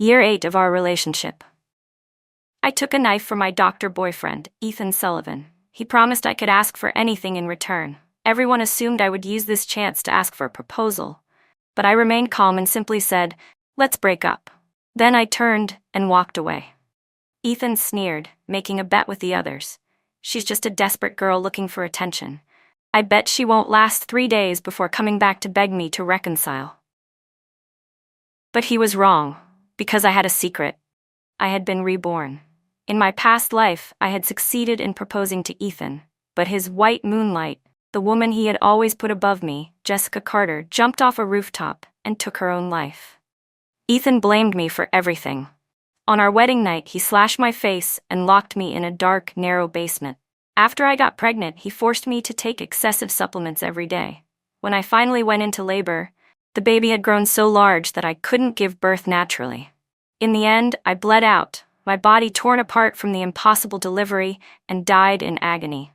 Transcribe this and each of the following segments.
Year 8 of our relationship. I took a knife from my doctor boyfriend, Ethan Sullivan. He promised I could ask for anything in return. Everyone assumed I would use this chance to ask for a proposal. But I remained calm and simply said, "Let's break up." Then I turned and walked away. Ethan sneered, making a bet with the others. "She's just a desperate girl looking for attention. I bet she won't last 3 days before coming back to beg me to reconcile." But he was wrong, because I had a secret. I had been reborn. In my past life, I had succeeded in proposing to Ethan, but his white moonlight, the woman he had always put above me, Jessica Carter, jumped off a rooftop and took her own life. Ethan blamed me for everything. On our wedding night, he slashed my face and locked me in a dark, narrow basement. After I got pregnant, he forced me to take excessive supplements every day. When I finally went into labor, the baby had grown so large that I couldn't give birth naturally. In the end, I bled out, my body torn apart from the impossible delivery, and died in agony.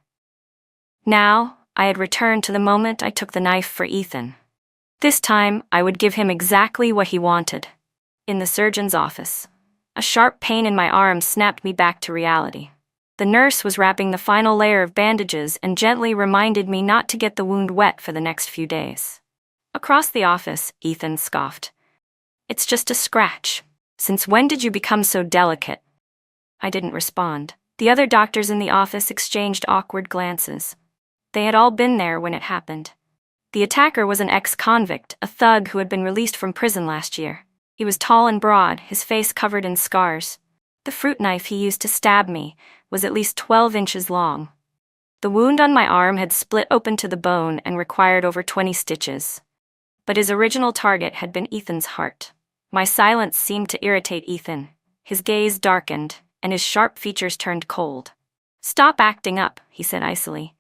Now, I had returned to the moment I took the knife for Ethan. This time, I would give him exactly what he wanted. In the surgeon's office, a sharp pain in my arm snapped me back to reality. The nurse was wrapping the final layer of bandages and gently reminded me not to get the wound wet for the next few days. Across the office, Ethan scoffed. "It's just a scratch. Since when did you become so delicate?" I didn't respond. The other doctors in the office exchanged awkward glances. They had all been there when it happened. The attacker was an ex-convict, a thug who had been released from prison last year. He was tall and broad, his face covered in scars. The fruit knife he used to stab me was at least 12 inches long. The wound on my arm had split open to the bone and required over 20 stitches. But his original target had been Ethan's heart. My silence seemed to irritate Ethan. His gaze darkened, and his sharp features turned cold. "Stop acting up," he said icily.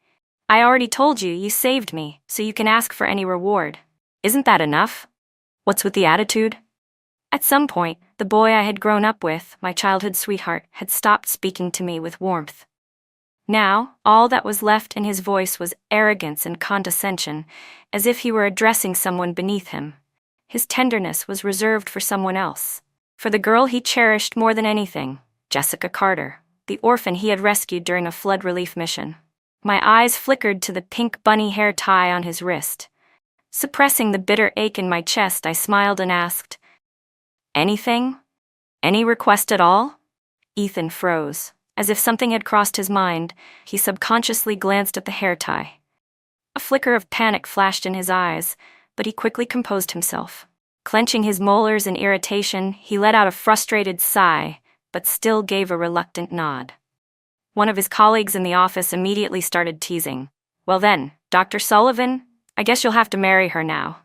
"I already told you you saved me, so you can ask for any reward. Isn't that enough? What's with the attitude?" At some point, the boy I had grown up with, my childhood sweetheart, had stopped speaking to me with warmth. Now, all that was left in his voice was arrogance and condescension, as if he were addressing someone beneath him. His tenderness was reserved for someone else, for the girl he cherished more than anything, Jessica Carter, the orphan he had rescued during a flood relief mission. My eyes flickered to the pink bunny hair tie on his wrist. Suppressing the bitter ache in my chest, I smiled and asked, "Anything? Any request at all?" Ethan froze. As if something had crossed his mind, he subconsciously glanced at the hair tie. A flicker of panic flashed in his eyes, but he quickly composed himself. Clenching his molars in irritation, he let out a frustrated sigh, but still gave a reluctant nod. One of his colleagues in the office immediately started teasing. "Well then, Dr. Sullivan, I guess you'll have to marry her now."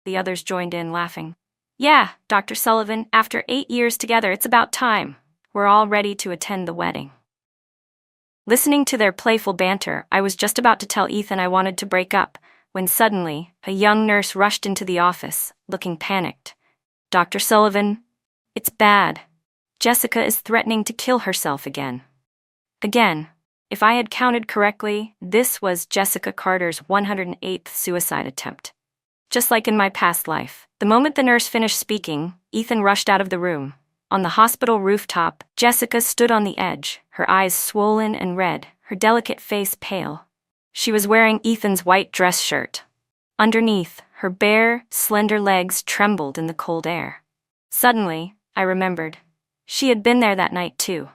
The others joined in, laughing. "Yeah, Dr. Sullivan, after 8 years together, it's about time. We're all ready to attend the wedding." Listening to their playful banter, I was just about to tell Ethan I wanted to break up, when suddenly, a young nurse rushed into the office, looking panicked. "Dr. Sullivan, it's bad. Jessica is threatening to kill herself again." Again, if I had counted correctly, this was Jessica Carter's 108th suicide attempt. Just like in my past life, the moment the nurse finished speaking, Ethan rushed out of the room. On the hospital rooftop, Jessica stood on the edge, her eyes swollen and red, her delicate face pale. She was wearing Ethan's white dress shirt. Underneath, her bare, slender legs trembled in the cold air. Suddenly, I remembered. She had been there that night too.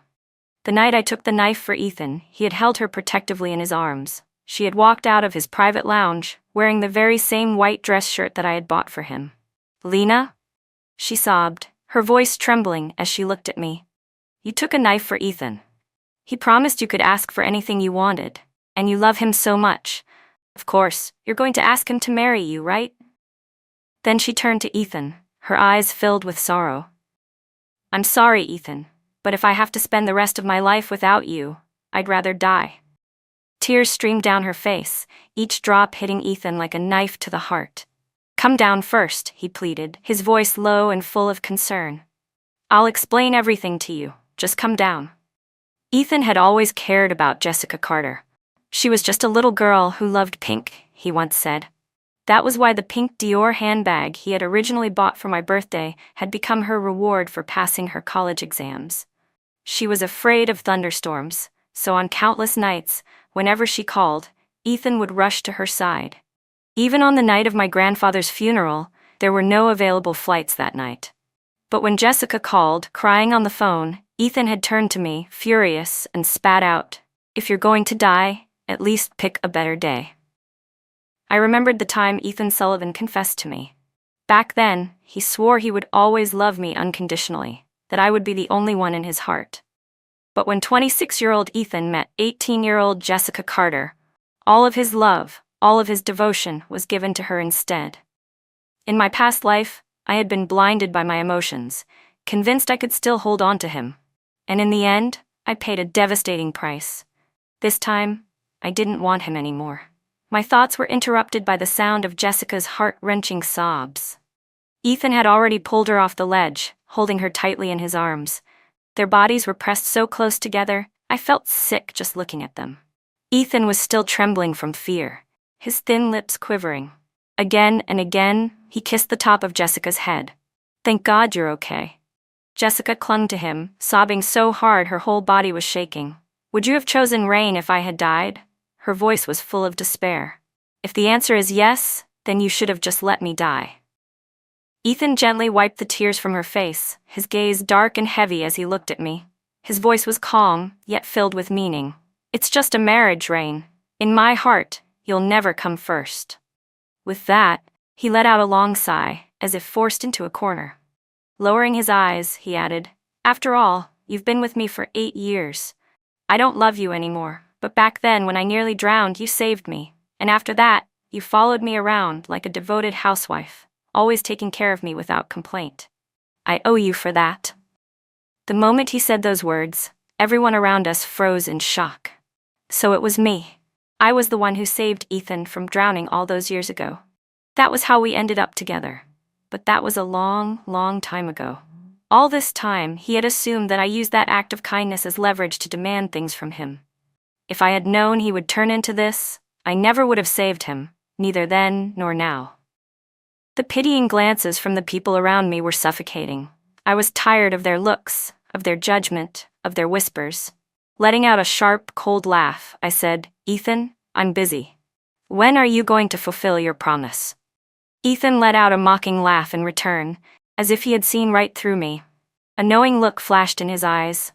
The night I took the knife for Ethan, he had held her protectively in his arms. She had walked out of his private lounge, wearing the very same white dress shirt that I had bought for him. "Lena?" she sobbed, her voice trembling as she looked at me. "You took a knife for Ethan. He promised you could ask for anything you wanted, and you love him so much. Of course, you're going to ask him to marry you, right?" Then she turned to Ethan, her eyes filled with sorrow. "I'm sorry, Ethan, but if I have to spend the rest of my life without you, I'd rather die." Tears streamed down her face, each drop hitting Ethan like a knife to the heart. "Come down first," he pleaded, his voice low and full of concern. "I'll explain everything to you. Just come down." Ethan had always cared about Jessica Carter. "She was just a little girl who loved pink," he once said. That was why the pink Dior handbag he had originally bought for my birthday had become her reward for passing her college exams. She was afraid of thunderstorms, so on countless nights, whenever she called, Ethan would rush to her side. Even on the night of my grandfather's funeral, there were no available flights that night. But when Jessica called, crying on the phone, Ethan had turned to me, furious, and spat out, "If you're going to die, at least pick a better day." I remembered the time Ethan Sullivan confessed to me. Back then, he swore he would always love me unconditionally, that I would be the only one in his heart. But when 26-year-old Ethan met 18-year-old Jessica Carter, all of his love, all of his devotion was given to her instead. In my past life, I had been blinded by my emotions, convinced I could still hold on to him. And in the end, I paid a devastating price. This time, I didn't want him anymore. My thoughts were interrupted by the sound of Jessica's heart-wrenching sobs. Ethan had already pulled her off the ledge, holding her tightly in his arms. Their bodies were pressed so close together, I felt sick just looking at them. Ethan was still trembling from fear, his thin lips quivering. Again and again, he kissed the top of Jessica's head. "Thank God you're okay." Jessica clung to him, sobbing so hard her whole body was shaking. "Would you have chosen Rain if I had died?" Her voice was full of despair. "If the answer is yes, then you should have just let me die." Ethan gently wiped the tears from her face, his gaze dark and heavy as he looked at me. His voice was calm, yet filled with meaning. "It's just a marriage, Rain. In my heart, you'll never come first." With that, he let out a long sigh, as if forced into a corner. Lowering his eyes, he added, "After all, you've been with me for 8 years. I don't love you anymore, but back then when I nearly drowned, you saved me. And after that, you followed me around like a devoted housewife, always taking care of me without complaint. I owe you for that." The moment he said those words, everyone around us froze in shock. So it was me. I was the one who saved Ethan from drowning all those years ago. That was how we ended up together. But that was a long, long time ago. All this time, he had assumed that I used that act of kindness as leverage to demand things from him. If I had known he would turn into this, I never would have saved him, neither then nor now. The pitying glances from the people around me were suffocating. I was tired of their looks, of their judgment, of their whispers. Letting out a sharp, cold laugh, I said, "Ethan, I'm busy. When are you going to fulfill your promise?" Ethan let out a mocking laugh in return, as if he had seen right through me. A knowing look flashed in his eyes.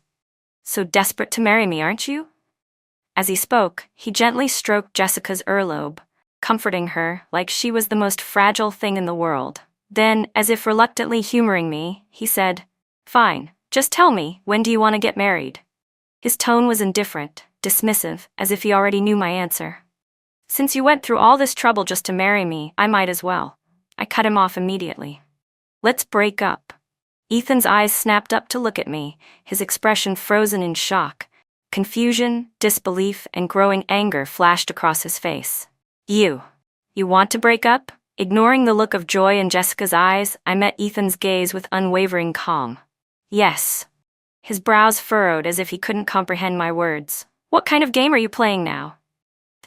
"So desperate to marry me, aren't you?" As he spoke, he gently stroked Jessica's earlobe, comforting her like she was the most fragile thing in the world. Then, as if reluctantly humoring me, he said, "Fine, just tell me, when do you want to get married?" His tone was indifferent, dismissive, as if he already knew my answer. "Since you went through all this trouble just to marry me, I might as well." I cut him off immediately. "Let's break up." Ethan's eyes snapped up to look at me, his expression frozen in shock. Confusion, disbelief, and growing anger flashed across his face. You want to break up?" Ignoring the look of joy in Jessica's eyes, I met Ethan's gaze with unwavering calm. "Yes." His brows furrowed as if he couldn't comprehend my words. "What kind of game are you playing now?"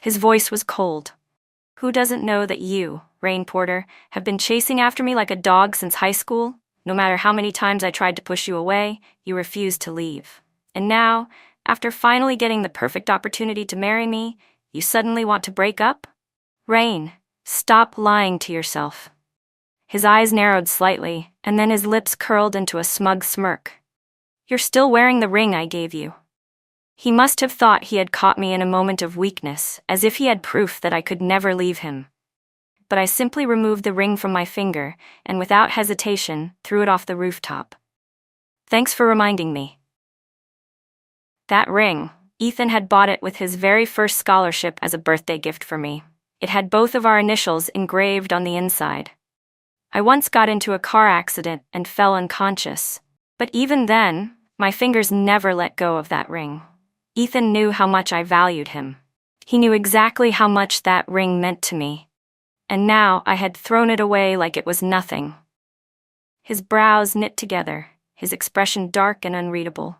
His voice was cold. "Who doesn't know that you, Rain Porter, have been chasing after me like a dog since high school? No matter how many times I tried to push you away, you refused to leave. And now, after finally getting the perfect opportunity to marry me, you suddenly want to break up? Rain, stop lying to yourself." His eyes narrowed slightly, and then his lips curled into a smug smirk. "You're still wearing the ring I gave you." He must have thought he had caught me in a moment of weakness, as if he had proof that I could never leave him. But I simply removed the ring from my finger, and without hesitation, threw it off the rooftop. "Thanks for reminding me." That ring, Ethan had bought it with his very first scholarship as a birthday gift for me. It had both of our initials engraved on the inside. I once got into a car accident and fell unconscious, but even then, my fingers never let go of that ring. Ethan knew how much I valued him. He knew exactly how much that ring meant to me. And now I had thrown it away like it was nothing. His brows knit together, his expression dark and unreadable.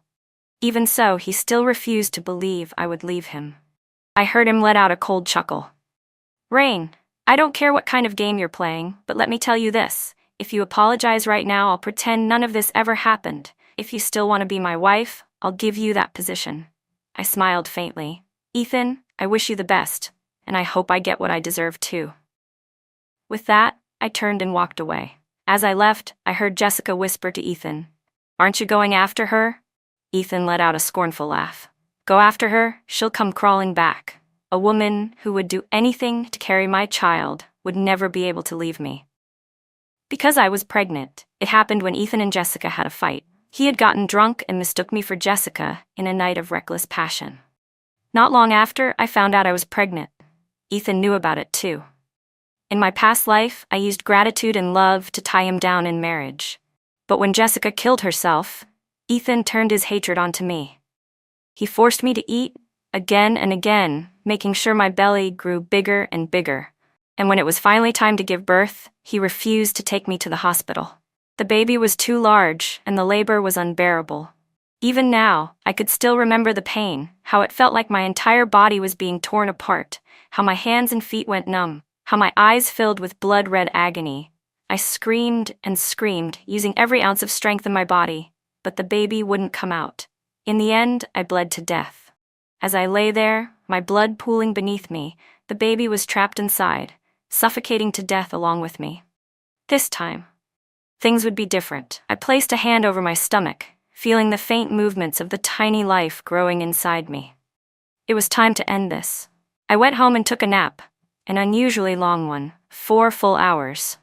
Even so, he still refused to believe I would leave him. I heard him let out a cold chuckle. "Rain, I don't care what kind of game you're playing, but let me tell you this. If you apologize right now, I'll pretend none of this ever happened. If you still want to be my wife, I'll give you that position." I smiled faintly. "Ethan, I wish you the best, and I hope I get what I deserve too." With that, I turned and walked away. As I left, I heard Jessica whisper to Ethan, "Aren't you going after her?" Ethan let out a scornful laugh. "Go after her, she'll come crawling back. A woman who would do anything to carry my child would never be able to leave me." Because I was pregnant, it happened when Ethan and Jessica had a fight. He had gotten drunk and mistook me for Jessica in a night of reckless passion. Not long after, I found out I was pregnant. Ethan knew about it too. In my past life, I used gratitude and love to tie him down in marriage. But when Jessica killed herself, Ethan turned his hatred onto me. He forced me to eat, again and again, making sure my belly grew bigger and bigger. And when it was finally time to give birth, he refused to take me to the hospital. The baby was too large, and the labor was unbearable. Even now, I could still remember the pain, how it felt like my entire body was being torn apart, how my hands and feet went numb, how my eyes filled with blood-red agony. I screamed and screamed, using every ounce of strength in my body, but the baby wouldn't come out. In the end, I bled to death. As I lay there, my blood pooling beneath me, the baby was trapped inside, suffocating to death along with me. This time, things would be different. I placed a hand over my stomach, feeling the faint movements of the tiny life growing inside me. It was time to end this. I went home and took a nap, an unusually long one, 4 full hours.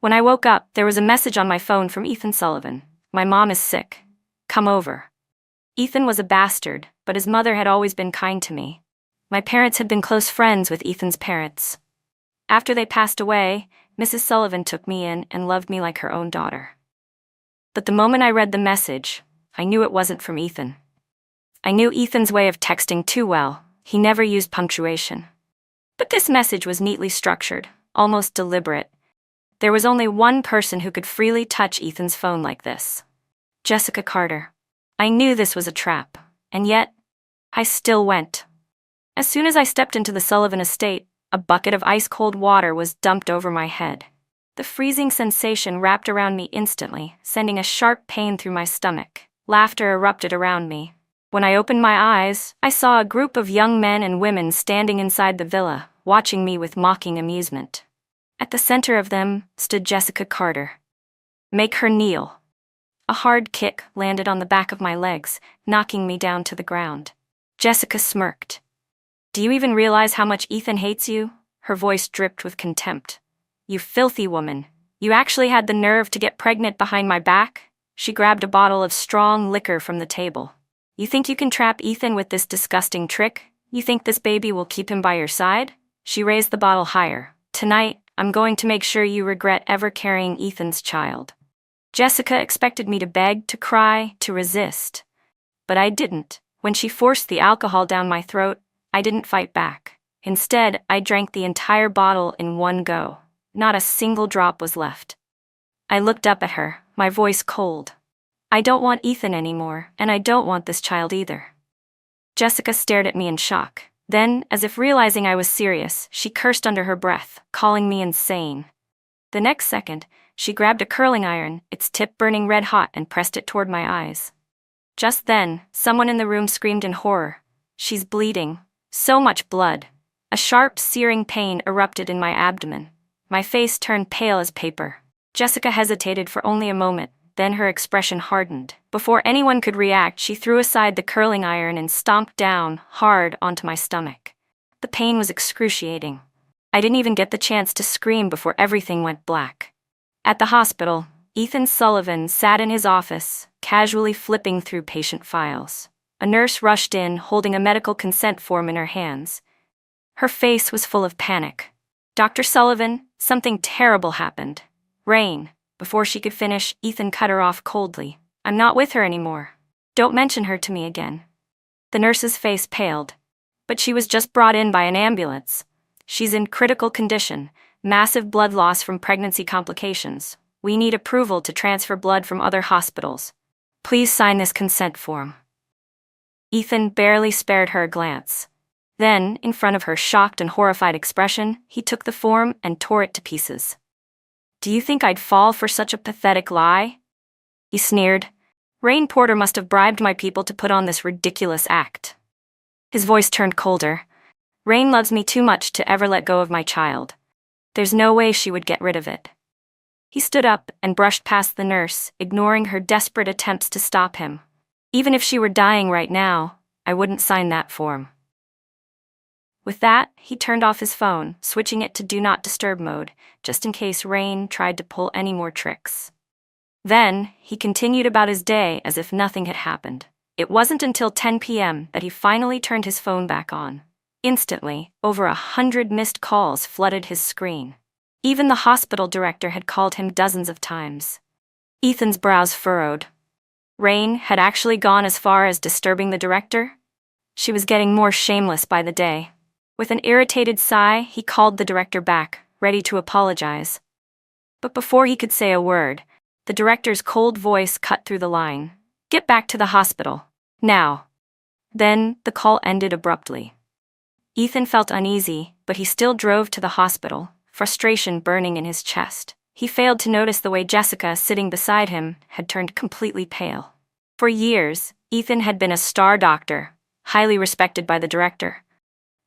When I woke up, there was a message on my phone from Ethan Sullivan. "My mom is sick. Come over." Ethan was a bastard, but his mother had always been kind to me. My parents had been close friends with Ethan's parents. After they passed away, Mrs. Sullivan took me in and loved me like her own daughter. But the moment I read the message, I knew it wasn't from Ethan. I knew Ethan's way of texting too well. He never used punctuation. But this message was neatly structured, almost deliberate. There was only one person who could freely touch Ethan's phone like this: Jessica Carter. I knew this was a trap, and yet, I still went. As soon as I stepped into the Sullivan estate, a bucket of ice-cold water was dumped over my head. The freezing sensation wrapped around me instantly, sending a sharp pain through my stomach. Laughter erupted around me. When I opened my eyes, I saw a group of young men and women standing inside the villa, watching me with mocking amusement. At the center of them stood Jessica Carter. "Make her kneel." A hard kick landed on the back of my legs, knocking me down to the ground. Jessica smirked. "Do you even realize how much Ethan hates you?" Her voice dripped with contempt. "You filthy woman. You actually had the nerve to get pregnant behind my back?" She grabbed a bottle of strong liquor from the table. "You think you can trap Ethan with this disgusting trick? You think this baby will keep him by your side?" She raised the bottle higher. "Tonight, I'm going to make sure you regret ever carrying Ethan's child." Jessica expected me to beg, to cry, to resist. But I didn't. When she forced the alcohol down my throat, I didn't fight back. Instead, I drank the entire bottle in one go. Not a single drop was left. I looked up at her, my voice cold. "I don't want Ethan anymore, and I don't want this child either." Jessica stared at me in shock. Then, as if realizing I was serious, she cursed under her breath, calling me insane. The next second, she grabbed a curling iron, its tip burning red hot, and pressed it toward my eyes. Just then, someone in the room screamed in horror. "She's bleeding. So much blood." A sharp, searing pain erupted in my abdomen. My face turned pale as paper. Jessica hesitated for only a moment, then her expression hardened. Before anyone could react, she threw aside the curling iron and stomped down, hard, onto my stomach. The pain was excruciating. I didn't even get the chance to scream before everything went black. At the hospital, Ethan Sullivan sat in his office, casually flipping through patient files. A nurse rushed in, holding a medical consent form in her hands. Her face was full of panic. "Dr. Sullivan, something terrible happened." "Rain." Before she could finish, Ethan cut her off coldly. "I'm not with her anymore. Don't mention her to me again." The nurse's face paled. "But she was just brought in by an ambulance. She's in critical condition, massive blood loss from pregnancy complications. We need approval to transfer blood from other hospitals. Please sign this consent form." Ethan barely spared her a glance. Then, in front of her shocked and horrified expression, he took the form and tore it to pieces. "Do you think I'd fall for such a pathetic lie?" he sneered. "Rain Porter must have bribed my people to put on this ridiculous act." His voice turned colder. "Rain loves me too much to ever let go of my child. There's no way she would get rid of it." He stood up and brushed past the nurse, ignoring her desperate attempts to stop him. "Even if she were dying right now, I wouldn't sign that form." With that, he turned off his phone, switching it to Do Not Disturb mode, just in case Rain tried to pull any more tricks. Then, he continued about his day as if nothing had happened. It wasn't until 10 p.m. that he finally turned his phone back on. Instantly, over 100 missed calls flooded his screen. Even the hospital director had called him dozens of times. Ethan's brows furrowed. Rain had actually gone as far as disturbing the director? She was getting more shameless by the day. With an irritated sigh, he called the director back, ready to apologize. But before he could say a word, the director's cold voice cut through the line. "Get back to the hospital. Now." Then, the call ended abruptly. Ethan felt uneasy, but he still drove to the hospital, frustration burning in his chest. He failed to notice the way Jessica, sitting beside him, had turned completely pale. For years, Ethan had been a star doctor, highly respected by the director.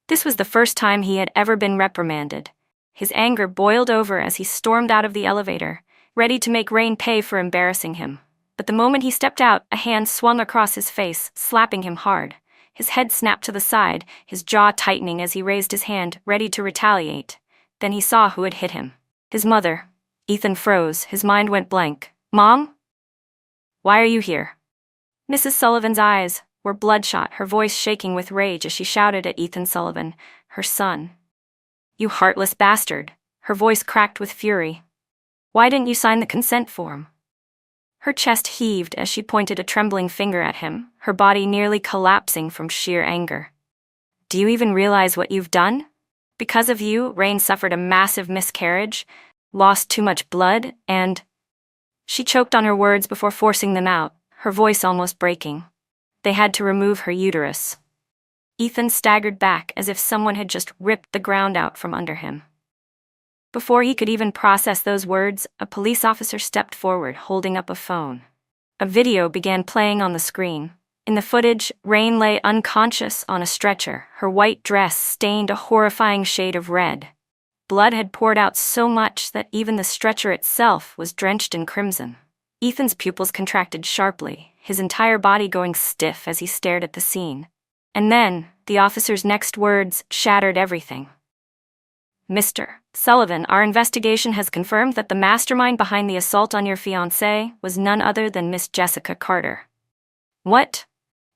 This was the first time he had ever been reprimanded. His anger boiled over as he stormed out of the elevator, ready to make Rain pay for embarrassing him. But the moment he stepped out, a hand swung across his face, slapping him hard. His head snapped to the side, his jaw tightening as he raised his hand, ready to retaliate. Then he saw who had hit him. His mother. Ethan froze, his mind went blank. "Mom? Why are you here?" Mrs. Sullivan's eyes were bloodshot, her voice shaking with rage as she shouted at Ethan Sullivan, her son. "You heartless bastard." Her voice cracked with fury. "Why didn't you sign the consent form?" Her chest heaved as she pointed a trembling finger at him, her body nearly collapsing from sheer anger. "Do you even realize what you've done? Because of you, Rain suffered a massive miscarriage, lost too much blood, and—" She choked on her words before forcing them out, her voice almost breaking. "They had to remove her uterus." Ethan staggered back as if someone had just ripped the ground out from under him. Before he could even process those words, a police officer stepped forward, holding up a phone. A video began playing on the screen. In the footage, Rain lay unconscious on a stretcher, her white dress stained a horrifying shade of red. Blood had poured out so much that even the stretcher itself was drenched in crimson. Ethan's pupils contracted sharply, his entire body going stiff as he stared at the scene. And then, the officer's next words shattered everything. "Mr. Sullivan, our investigation has confirmed that the mastermind behind the assault on your fiancée was none other than Miss Jessica Carter." "What?"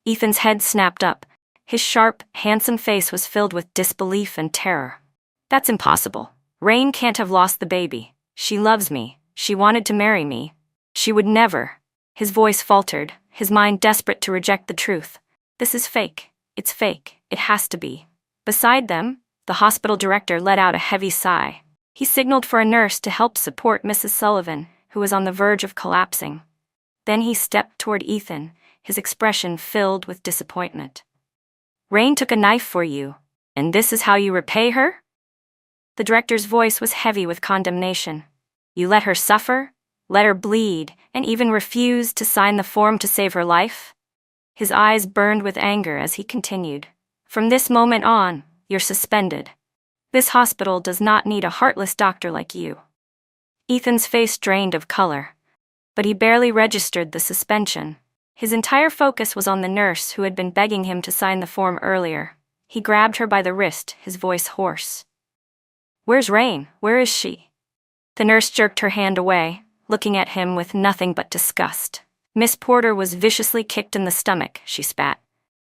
Ethan's head snapped up. His sharp, handsome face was filled with disbelief and terror. "That's impossible. Rain can't have lost the baby. She loves me. She wanted to marry me. She would never." His voice faltered, his mind desperate to reject the truth. "This is fake. It's fake. It has to be." Beside them, the hospital director let out a heavy sigh. He signaled for a nurse to help support Mrs. Sullivan, who was on the verge of collapsing. Then he stepped toward Ethan, his expression filled with disappointment. "Rain took a knife for you, and this is how you repay her?" The director's voice was heavy with condemnation. "You let her suffer, let her bleed, and even refused to sign the form to save her life?" His eyes burned with anger as he continued. "From this moment on, you're suspended. This hospital does not need a heartless doctor like you." Ethan's face drained of color, but he barely registered the suspension. His entire focus was on the nurse who had been begging him to sign the form earlier. He grabbed her by the wrist, his voice hoarse. "Where's Rain? Where is she?" The nurse jerked her hand away, looking at him with nothing but disgust. "Miss Porter was viciously kicked in the stomach," she spat.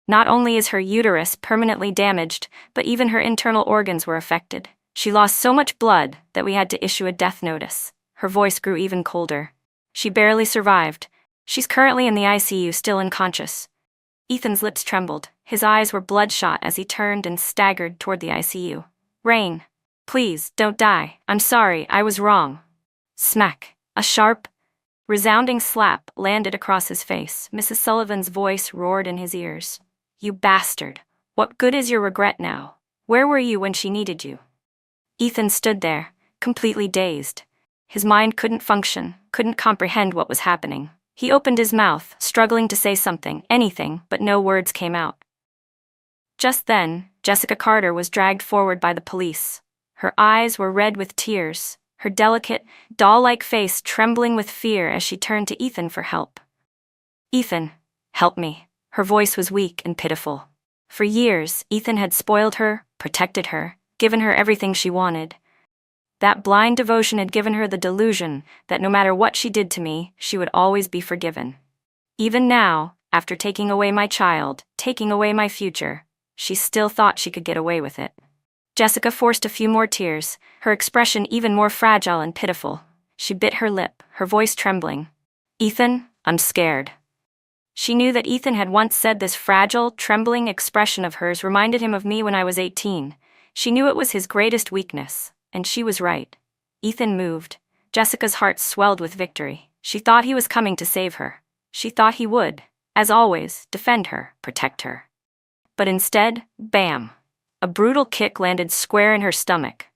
"Not only is her uterus permanently damaged, but even her internal organs were affected. She lost so much blood that we had to issue a death notice." Her voice grew even colder. "She barely survived. She's currently in the ICU, still unconscious." Ethan's lips trembled. His eyes were bloodshot as he turned and staggered toward the ICU. "Rain, please, don't die. I'm sorry, I was wrong." Smack. A sharp, resounding slap landed across his face. Mrs. Sullivan's voice roared in his ears. "You bastard. What good is your regret now? Where were you when she needed you? Ethan stood there, completely dazed. His mind couldn't function, couldn't comprehend what was happening. He opened his mouth, struggling to say something, anything, but no words came out. Just then, Jessica Carter was dragged forward by the police. Her eyes were red with tears, her delicate, doll-like face trembling with fear as she turned to Ethan for help. "Ethan, help me." Her voice was weak and pitiful. For years, Ethan had spoiled her, protected her, given her everything she wanted. That blind devotion had given her the delusion that no matter what she did to me, she would always be forgiven. Even now, after taking away my child, taking away my future, she still thought she could get away with it. Jessica forced a few more tears, her expression even more fragile and pitiful. She bit her lip, her voice trembling. "Ethan, I'm scared." She knew that Ethan had once said this fragile, trembling expression of hers reminded him of me when I was 18. She knew it was his greatest weakness, and she was right. Ethan moved. Jessica's heart swelled with victory. She thought he was coming to save her. She thought he would, as always, defend her, protect her. But instead, bam! A brutal kick landed square in her stomach,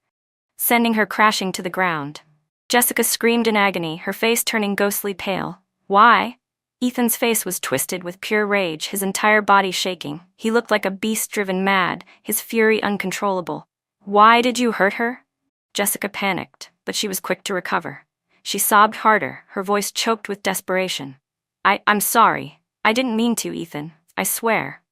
sending her crashing to the ground. Jessica screamed in agony, her face turning ghostly pale. "Why?" Ethan's face was twisted with pure rage, his entire body shaking. He looked like a beast driven mad, his fury uncontrollable. "Why did you hurt her?" Jessica panicked, but she was quick to recover. She sobbed harder, her voice choked with desperation. I'm sorry. I didn't mean to, Ethan. I swear."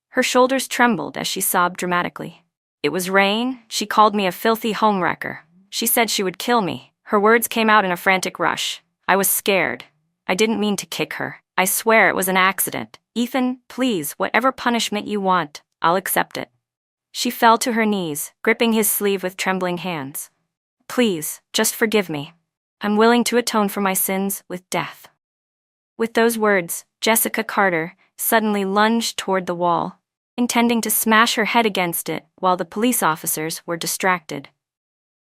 Her shoulders trembled as she sobbed dramatically. "It was Rain. She called me a filthy homewrecker. She said she would kill me." Her words came out in a frantic rush. "I was scared. I didn't mean to kick her. I swear it was an accident. Ethan, please, whatever punishment you want, I'll accept it." She fell to her knees, gripping his sleeve with trembling hands. "Please, just forgive me. I'm willing to atone for my sins with death." With those words, Jessica Carter suddenly lunged toward the wall, intending to smash her head against it while the police officers were distracted.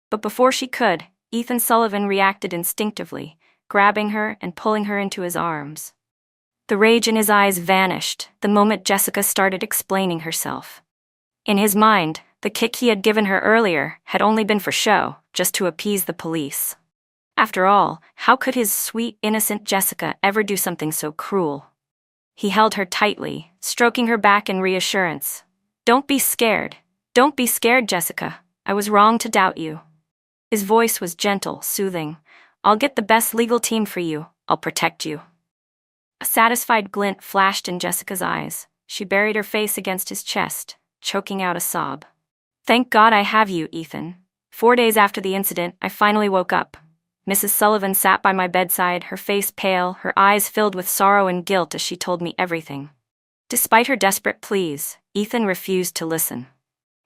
But before she could, Ethan Sullivan reacted instinctively, grabbing her and pulling her into his arms. The rage in his eyes vanished the moment Jessica started explaining herself. In his mind, the kick he had given her earlier had only been for show, just to appease the police. After all, how could his sweet, innocent Jessica ever do something so cruel? He held her tightly, stroking her back in reassurance. "Don't be scared. Don't be scared, Jessica. I was wrong to doubt you." His voice was gentle, soothing. "I'll get the best legal team for you. I'll protect you." A satisfied glint flashed in Jessica's eyes. She buried her face against his chest, choking out a sob. "Thank God I have you, Ethan." 4 days after the incident, I finally woke up. Mrs. Sullivan sat by my bedside, her face pale, her eyes filled with sorrow and guilt as she told me everything. Despite her desperate pleas, Ethan refused to listen.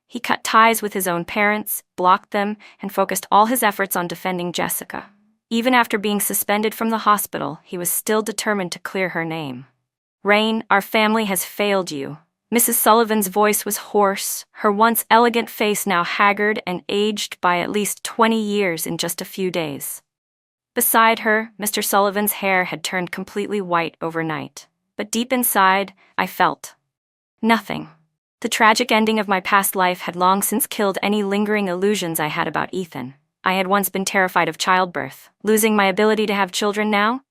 He cut ties with his own parents, blocked them, and focused all his efforts on defending Jessica. Even after being suspended from the hospital, he was still determined to clear her name. "Rain, our family has failed you." Mrs. Sullivan's voice was hoarse, her once elegant face now haggard and aged by at least 20 years in just a few days. Beside her, Mr. Sullivan's hair had turned completely white overnight. But deep inside, I felt nothing. The tragic ending of my past life had long since killed any lingering illusions I had about Ethan. I had once been terrified of childbirth. Losing my ability to have children now?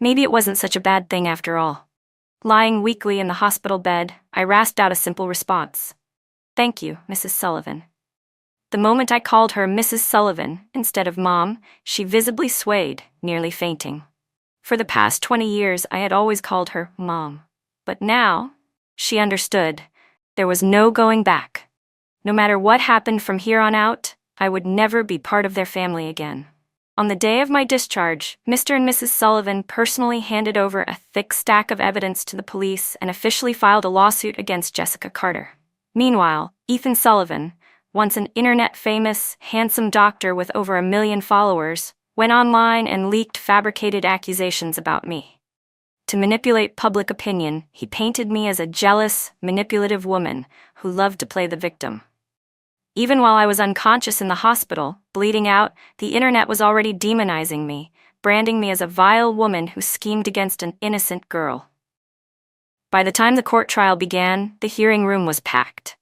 Maybe it wasn't such a bad thing after all. Lying weakly in the hospital bed, I rasped out a simple response. "Thank you, Mrs. Sullivan." The moment I called her Mrs. Sullivan instead of Mom, she visibly swayed, nearly fainting. For the past 20 years, I had always called her Mom. But now, she understood. There was no going back. No matter what happened from here on out, I would never be part of their family again. On the day of my discharge, Mr. and Mrs. Sullivan personally handed over a thick stack of evidence to the police and officially filed a lawsuit against Jessica Carter. Meanwhile, Ethan Sullivan, once an internet-famous, handsome doctor with over 1 million followers, went online and leaked fabricated accusations about me. To manipulate public opinion, he painted me as a jealous, manipulative woman who loved to play the victim. Even while I was unconscious in the hospital, bleeding out, the internet was already demonizing me, branding me as a vile woman who schemed against an innocent girl. By the time the court trial began, the hearing room was packed.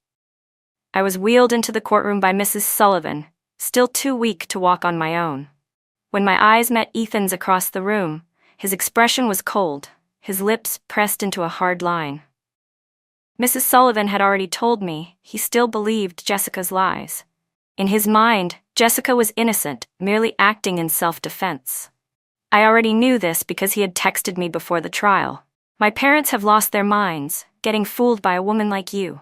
I was wheeled into the courtroom by Mrs. Sullivan, still too weak to walk on my own. When my eyes met Ethan's across the room, his expression was cold, his lips pressed into a hard line. Mrs. Sullivan had already told me he still believed Jessica's lies. In his mind, Jessica was innocent, merely acting in self-defense. I already knew this because he had texted me before the trial. My parents have lost their minds, getting fooled by a woman like you.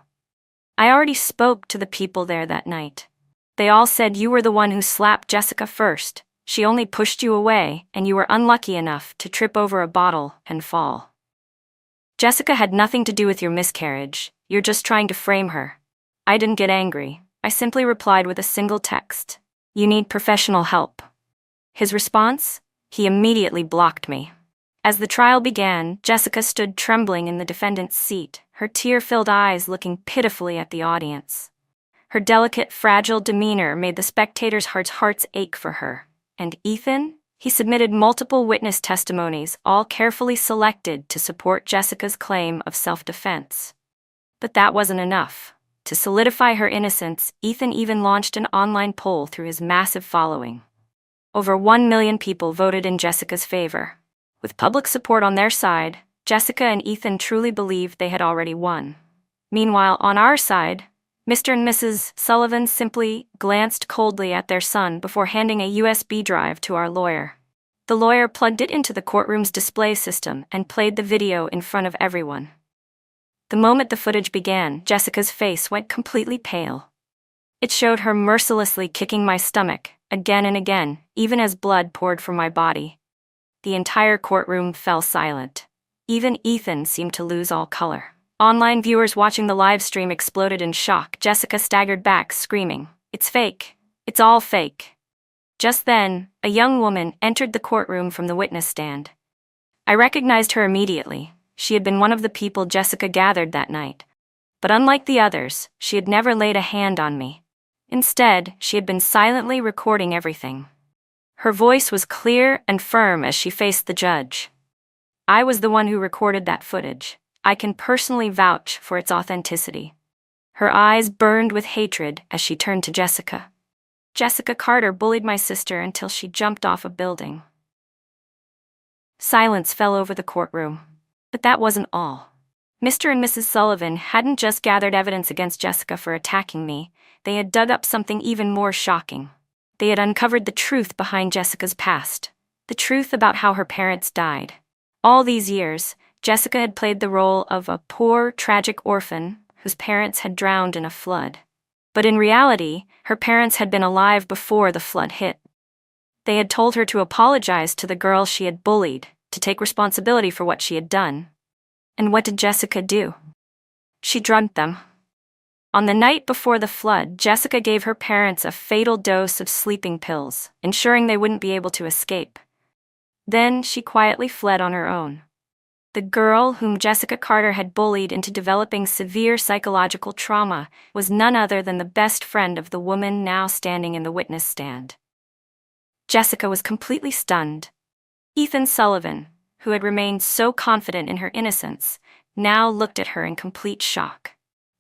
I already spoke to the people there that night. They all said you were the one who slapped Jessica first. She only pushed you away, and you were unlucky enough to trip over a bottle and fall. Jessica had nothing to do with your miscarriage. You're just trying to frame her. I didn't get angry. I simply replied with a single text. You need professional help. His response? He immediately blocked me. As the trial began, Jessica stood trembling in the defendant's seat, her tear-filled eyes looking pitifully at the audience. Her delicate, fragile demeanor made the spectators' hearts ache for her. And Ethan? He submitted multiple witness testimonies, all carefully selected to support Jessica's claim of self-defense. But that wasn't enough. To solidify her innocence, Ethan even launched an online poll through his massive following. Over 1 million people voted in Jessica's favor. With public support on their side, Jessica and Ethan truly believed they had already won. Meanwhile, on our side, Mr. and Mrs. Sullivan simply glanced coldly at their son before handing a USB drive to our lawyer. The lawyer plugged it into the courtroom's display system and played the video in front of everyone. The moment the footage began, Jessica's face went completely pale. It showed her mercilessly kicking my stomach, again and again, even as blood poured from my body. The entire courtroom fell silent. Even Ethan seemed to lose all color. Online viewers watching the live stream exploded in shock. Jessica staggered back, screaming, "It's fake! It's all fake!" Just then, a young woman entered the courtroom from the witness stand. I recognized her immediately. She had been one of the people Jessica gathered that night. But unlike the others, she had never laid a hand on me. Instead, she had been silently recording everything. Her voice was clear and firm as she faced the judge. I was the one who recorded that footage. I can personally vouch for its authenticity. Her eyes burned with hatred as she turned to Jessica. Jessica Carter bullied my sister until she jumped off a building. Silence fell over the courtroom. But that wasn't all. Mr. and Mrs. Sullivan hadn't just gathered evidence against Jessica for attacking me, they had dug up something even more shocking. They had uncovered the truth behind Jessica's past, the truth about how her parents died. All these years, Jessica had played the role of a poor, tragic orphan whose parents had drowned in a flood. But in reality, her parents had been alive before the flood hit. They had told her to apologize to the girl she had bullied, to take responsibility for what she had done. And what did Jessica do? She drugged them. On the night before the flood, Jessica gave her parents a fatal dose of sleeping pills, ensuring they wouldn't be able to escape. Then she quietly fled on her own. The girl whom Jessica Carter had bullied into developing severe psychological trauma was none other than the best friend of the woman now standing in the witness stand. Jessica was completely stunned. Ethan Sullivan, who had remained so confident in her innocence, now looked at her in complete shock.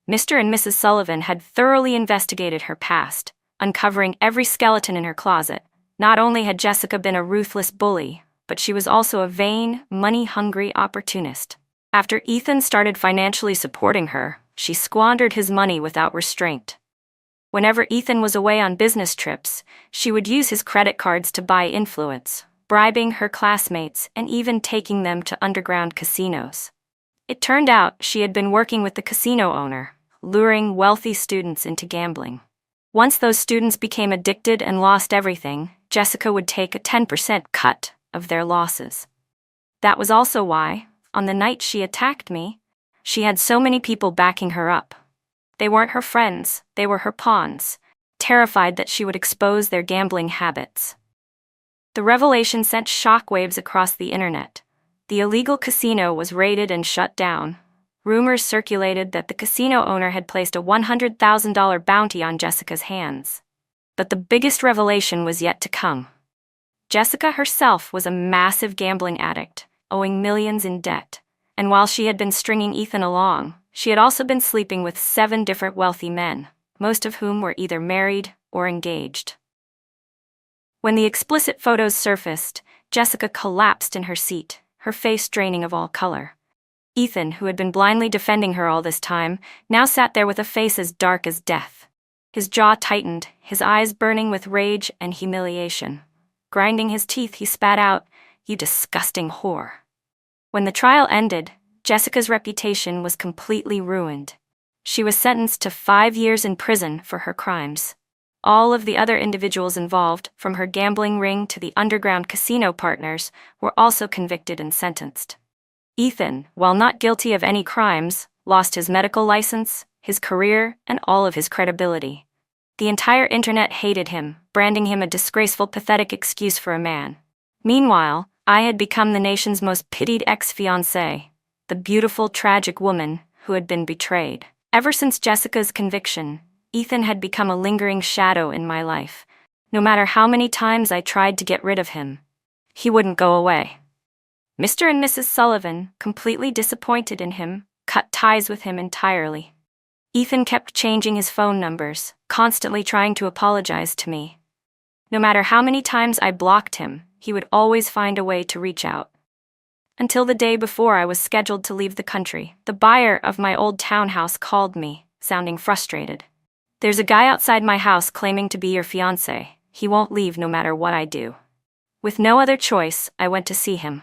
Mr. and Mrs. Sullivan had thoroughly investigated her past, uncovering every skeleton in her closet. Not only had Jessica been a ruthless bully, but she was also a vain, money-hungry opportunist. After Ethan started financially supporting her, she squandered his money without restraint. Whenever Ethan was away on business trips, she would use his credit cards to buy influence, bribing her classmates and even taking them to underground casinos. It turned out she had been working with the casino owner, luring wealthy students into gambling. Once those students became addicted and lost everything, Jessica would take a 10% cut of their losses. That was also why, on the night she attacked me, she had so many people backing her up. They weren't her friends, they were her pawns, terrified that she would expose their gambling habits. The revelation sent shockwaves across the internet. The illegal casino was raided and shut down. Rumors circulated that the casino owner had placed a $100,000 bounty on Jessica's hands. But the biggest revelation was yet to come. Jessica herself was a massive gambling addict, owing millions in debt. And while she had been stringing Ethan along, she had also been sleeping with 7 different wealthy men, most of whom were either married or engaged. When the explicit photos surfaced, Jessica collapsed in her seat, her face draining of all color. Ethan, who had been blindly defending her all this time, now sat there with a face as dark as death. His jaw tightened, his eyes burning with rage and humiliation. Grinding his teeth, he spat out, "You disgusting whore." When the trial ended, Jessica's reputation was completely ruined. She was sentenced to 5 years in prison for her crimes. All of the other individuals involved, from her gambling ring to the underground casino partners, were also convicted and sentenced. Ethan, while not guilty of any crimes, lost his medical license, his career, and all of his credibility. The entire internet hated him, branding him a disgraceful, pathetic excuse for a man. Meanwhile, I had become the nation's most pitied ex-fiancée, the beautiful, tragic woman who had been betrayed. Ever since Jessica's conviction, Ethan had become a lingering shadow in my life. No matter how many times I tried to get rid of him, he wouldn't go away. Mr. and Mrs. Sullivan, completely disappointed in him, cut ties with him entirely. Ethan kept changing his phone numbers, constantly trying to apologize to me. No matter how many times I blocked him, he would always find a way to reach out. Until the day before I was scheduled to leave the country, the buyer of my old townhouse called me, sounding frustrated. "There's a guy outside my house claiming to be your fiancé. He won't leave no matter what I do." With no other choice, I went to see him.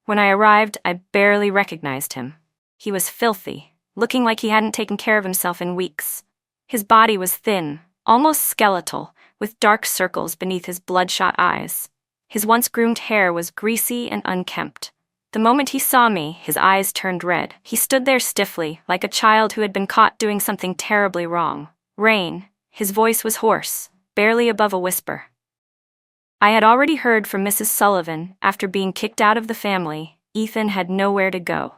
When I arrived, I barely recognized him. He was filthy, looking like he hadn't taken care of himself in weeks. His body was thin, almost skeletal, with dark circles beneath his bloodshot eyes. His once-groomed hair was greasy and unkempt. The moment he saw me, his eyes turned red. He stood there stiffly, like a child who had been caught doing something terribly wrong. "Rain." His voice was hoarse, barely above a whisper. I had already heard from Mrs. Sullivan. After being kicked out of the family, Ethan had nowhere to go.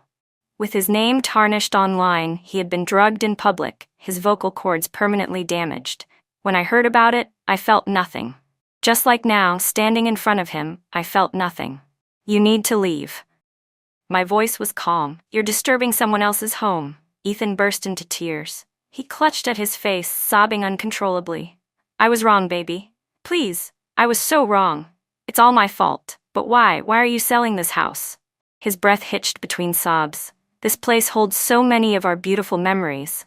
With his name tarnished online, he had been drugged in public, his vocal cords permanently damaged. When I heard about it, I felt nothing. Just like now, standing in front of him, I felt nothing. "You need to leave." My voice was calm. "You're disturbing someone else's home." Ethan burst into tears. He clutched at his face, sobbing uncontrollably. "I was wrong, baby. Please, I was so wrong. It's all my fault. But why? Why are you selling this house?" His breath hitched between sobs. "This place holds so many of our beautiful memories."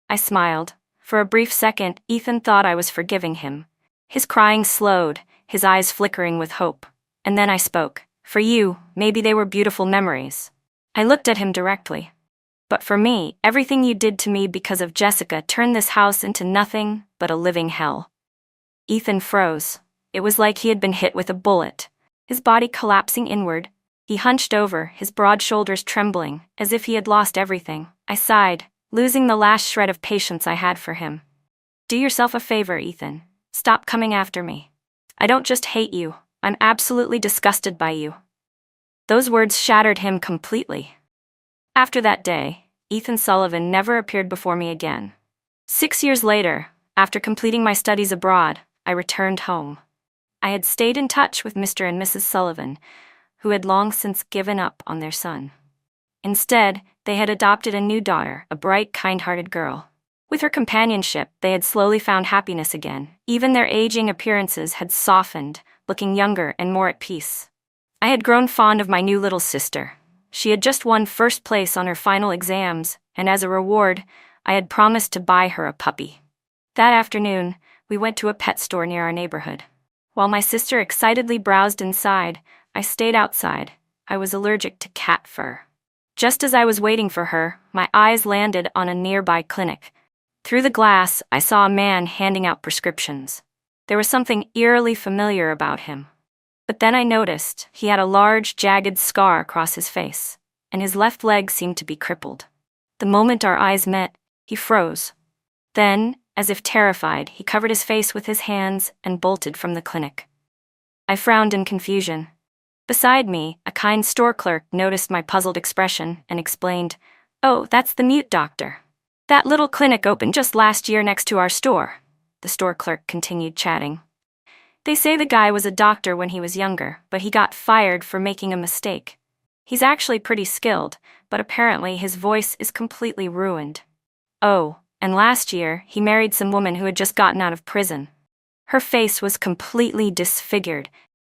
I smiled. For a brief second, Ethan thought I was forgiving him. His crying slowed, his eyes flickering with hope. And then I spoke. "For you, maybe they were beautiful memories." I looked at him directly. "But for me, everything you did to me because of Jessica turned this house into nothing but a living hell." Ethan froze. It was like he had been hit with a bullet. His body collapsing inward, he hunched over, his broad shoulders trembling, as if he had lost everything. I sighed, losing the last shred of patience I had for him. "Do yourself a favor, Ethan. Stop coming after me. I don't just hate you, I'm absolutely disgusted by you." Those words shattered him completely. After that day, Ethan Sullivan never appeared before me again. 6 years later, after completing my studies abroad, I returned home. I had stayed in touch with Mr. and Mrs. Sullivan, who had long since given up on their son. Instead, they had adopted a new daughter, a bright, kind-hearted girl. With her companionship, they had slowly found happiness again. Even their aging appearances had softened, looking younger and more at peace. I had grown fond of my new little sister. She had just won first place on her final exams, and as a reward, I had promised to buy her a puppy. That afternoon, we went to a pet store near our neighborhood. While my sister excitedly browsed inside, I stayed outside. I was allergic to cat fur. Just as I was waiting for her, my eyes landed on a nearby clinic. Through the glass, I saw a man handing out prescriptions. There was something eerily familiar about him. But then I noticed he had a large, jagged scar across his face, and his left leg seemed to be crippled. The moment our eyes met, he froze. Then, as if terrified, he covered his face with his hands and bolted from the clinic. I frowned in confusion. Beside me, a kind store clerk noticed my puzzled expression and explained, "Oh, that's the mute doctor. That little clinic opened just last year next to our store." The store clerk continued chatting. "They say the guy was a doctor when he was younger, but he got fired for making a mistake. He's actually pretty skilled, but apparently his voice is completely ruined. Oh, and last year, he married some woman who had just gotten out of prison. Her face was completely disfigured.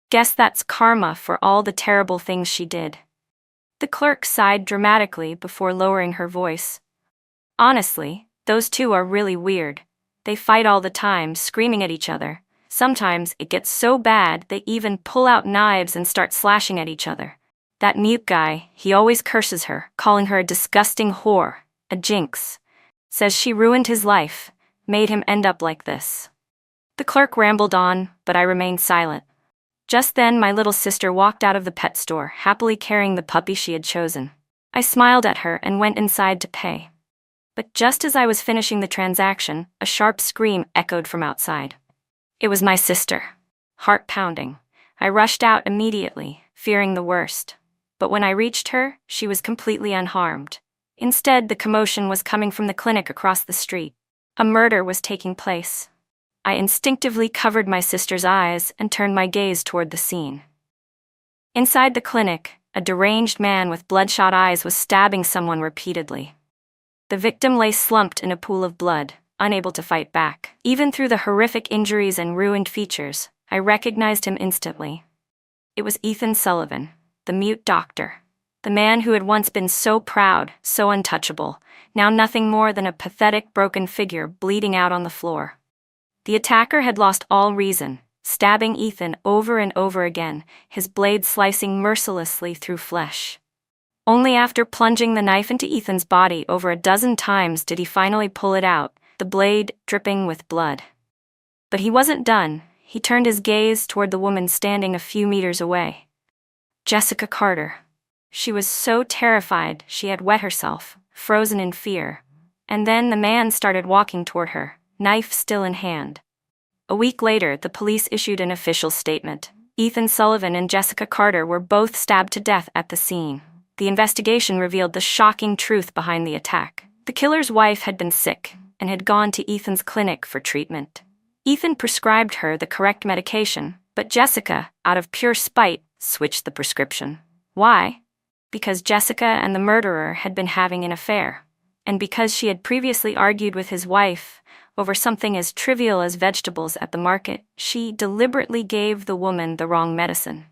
Guess that's karma for all the terrible things she did. The clerk sighed dramatically before lowering her voice. Honestly, those two are really weird. They fight all the time, screaming at each other. Sometimes it gets so bad they even pull out knives and start slashing at each other. That mute guy, he always curses her, calling her a disgusting whore, a jinx. Says she ruined his life, made him end up like this. The clerk rambled on, but I remained silent. Just then my little sister walked out of the pet store, happily carrying the puppy she had chosen. I smiled at her and went inside to pay. But just as I was finishing the transaction, a sharp scream echoed from outside. It was my sister. Heart pounding. I rushed out immediately, fearing the worst. But when I reached her, she was completely unharmed. Instead, the commotion was coming from the clinic across the street. A murder was taking place. I instinctively covered my sister's eyes and turned my gaze toward the scene. Inside the clinic, a deranged man with bloodshot eyes was stabbing someone repeatedly. The victim lay slumped in a pool of blood, unable to fight back. Even through the horrific injuries and ruined features, I recognized him instantly. It was Ethan Sullivan, the mute doctor. The man who had once been so proud, so untouchable, now nothing more than a pathetic broken figure bleeding out on the floor. The attacker had lost all reason, stabbing Ethan over and over again, his blade slicing mercilessly through flesh. Only after plunging the knife into Ethan's body over a dozen times did he finally pull it out, the blade dripping with blood. But he wasn't done. He turned his gaze toward the woman standing a few meters away. Jessica Carter. She was so terrified she had wet herself, frozen in fear. And then the man started walking toward her, knife still in hand. A week later, the police issued an official statement. Ethan Sullivan and Jessica Carter were both stabbed to death at the scene. The investigation revealed the shocking truth behind the attack. The killer's wife had been sick and had gone to Ethan's clinic for treatment. Ethan prescribed her the correct medication, but Jessica, out of pure spite, switched the prescription. Why? Because Jessica and the murderer had been having an affair, and because she had previously argued with his wife over something as trivial as vegetables at the market, she deliberately gave the woman the wrong medicine.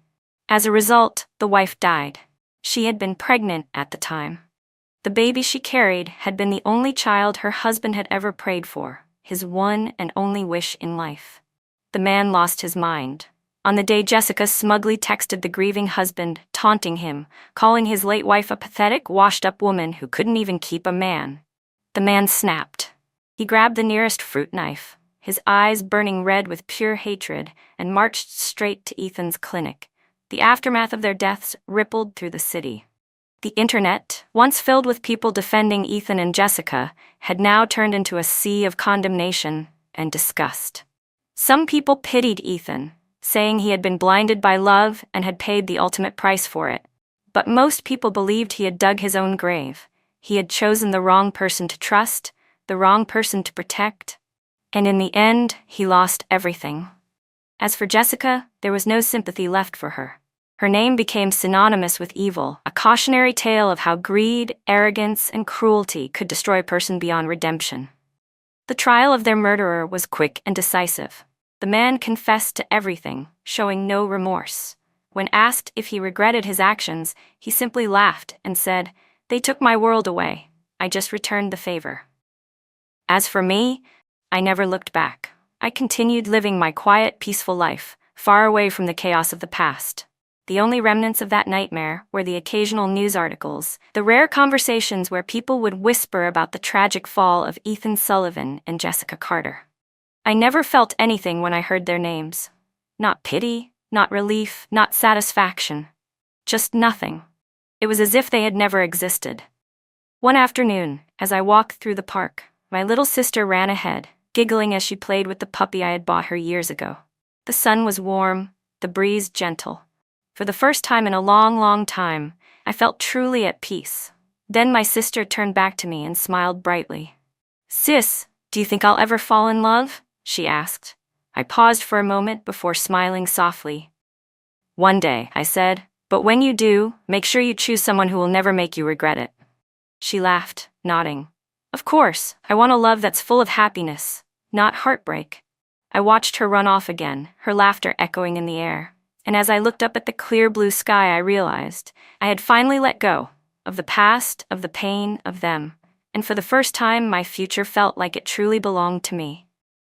As a result, the wife died. She had been pregnant at the time. The baby she carried had been the only child her husband had ever prayed for, his one and only wish in life. The man lost his mind. On the day Jessica smugly texted the grieving husband, taunting him, calling his late wife a pathetic, washed-up woman who couldn't even keep a man. The man snapped. He grabbed the nearest fruit knife, his eyes burning red with pure hatred, and marched straight to Ethan's clinic. The aftermath of their deaths rippled through the city. The internet, once filled with people defending Ethan and Jessica, had now turned into a sea of condemnation and disgust. Some people pitied Ethan, saying he had been blinded by love and had paid the ultimate price for it. But most people believed he had dug his own grave. He had chosen the wrong person to trust, the wrong person to protect, and in the end, he lost everything. As for Jessica, there was no sympathy left for her. Her name became synonymous with evil, a cautionary tale of how greed, arrogance, and cruelty could destroy a person beyond redemption. The trial of their murderer was quick and decisive. The man confessed to everything, showing no remorse. When asked if he regretted his actions, he simply laughed and said, "They took my world away. I just returned the favor." As for me, I never looked back. I continued living my quiet, peaceful life, far away from the chaos of the past. The only remnants of that nightmare were the occasional news articles, the rare conversations where people would whisper about the tragic fall of Ethan Sullivan and Jessica Carter. I never felt anything when I heard their names. Not pity, not relief, not satisfaction. Just nothing. It was as if they had never existed. One afternoon, as I walked through the park, my little sister ran ahead, giggling as she played with the puppy I had bought her years ago. The sun was warm, the breeze gentle. For the first time in a long, long time, I felt truly at peace. Then my sister turned back to me and smiled brightly. "Sis, do you think I'll ever fall in love?" she asked. I paused for a moment before smiling softly. "One day," I said. But when you do, make sure you choose someone who will never make you regret it." She laughed, nodding. "Of course, I want a love that's full of happiness, not heartbreak." I watched her run off again, her laughter echoing in the air. And as I looked up at the clear blue sky, I realized I had finally let go of the past, of the pain, of them. And for the first time, my future felt like it truly belonged to me.